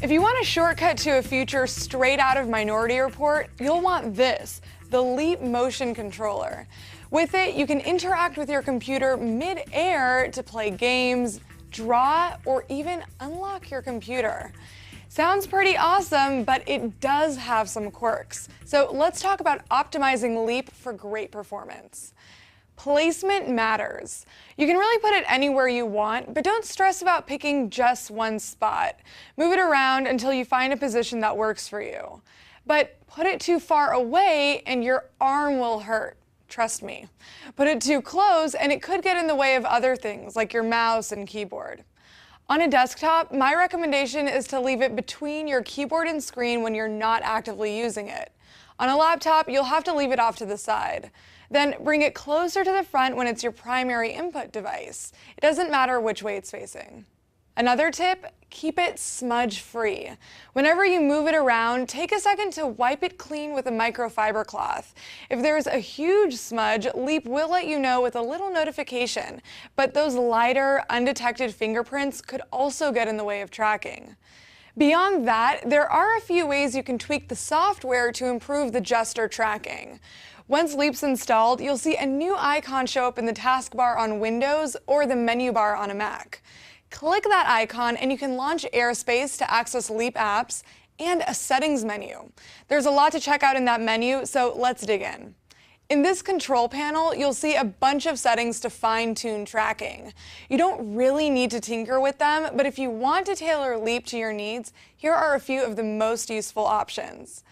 If you want a shortcut to a feature straight out of Minority Report, you'll want this, the Leap Motion Controller. With it, you can interact with your computer mid-air to play games, draw, or even unlock your computer. Sounds pretty awesome, but it does have some quirks. So let's talk about optimizing Leap for great performance. Placement matters. You can really put it anywhere you want, but don't stress about picking just one spot. Move it around until you find a position that works for you. But put it too far away and your arm will hurt. Trust me. Put it too close and it could get in the way of other things like your mouse and keyboard. On a desktop, my recommendation is to leave it between your keyboard and screen when you're not actively using it. On a laptop, you'll have to leave it off to the side. Then bring it closer to the front when it's your primary input device. It doesn't matter which way it's facing. Another tip, keep it smudge-free. Whenever you move it around, take a second to wipe it clean with a microfiber cloth. If there's a huge smudge, Leap will let you know with a little notification, but those lighter, undetected fingerprints could also get in the way of tracking. Beyond that, there are a few ways you can tweak the software to improve the gesture tracking. Once Leap's installed, you'll see a new icon show up in the taskbar on Windows or the menu bar on a Mac. Click that icon and you can launch Airspace to access Leap apps and a settings menu. There's a lot to check out in that menu, so let's dig in. In this control panel, you'll see a bunch of settings to fine-tune tracking. You don't really need to tinker with them, but if you want to tailor Leap to your needs, here are a few of the most useful options.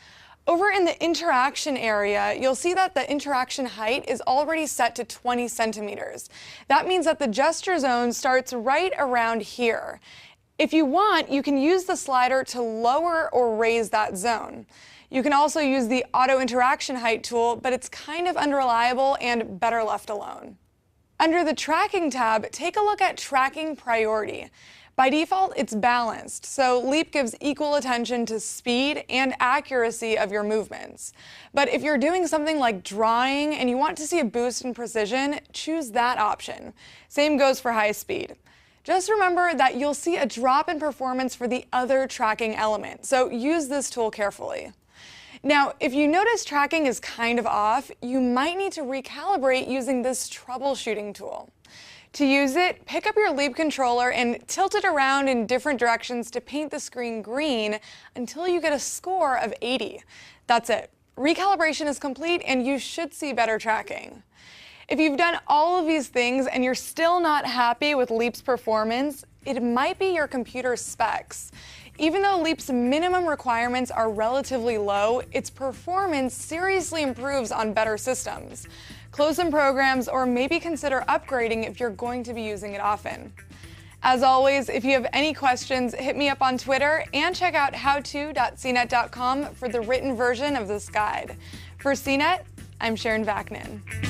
Over in the interaction area, you'll see that the interaction height is already set to 20 centimeters. That means that the gesture zone starts right around here. If you want, you can use the slider to lower or raise that zone. You can also use the auto interaction height tool, but it's kind of unreliable and better left alone. Under the tracking tab, take a look at tracking priority. By default, it's balanced, so Leap gives equal attention to speed and accuracy of your movements. But if you're doing something like drawing and you want to see a boost in precision, choose that option. Same goes for high speed. Just remember that you'll see a drop in performance for the other tracking element, so use this tool carefully. Now, if you notice tracking is kind of off, you might need to recalibrate using this troubleshooting tool. To use it, pick up your Leap controller and tilt it around in different directions to paint the screen green until you get a score of 80. That's it. Recalibration is complete and you should see better tracking. If you've done all of these things and you're still not happy with Leap's performance, it might be your computer's specs. Even though Leap's minimum requirements are relatively low, its performance seriously improves on better systems. Close some programs or maybe consider upgrading if you're going to be using it often. As always, if you have any questions, hit me up on Twitter and check out howto.cnet.com for the written version of this guide. For CNET, I'm Sharon Vaknin.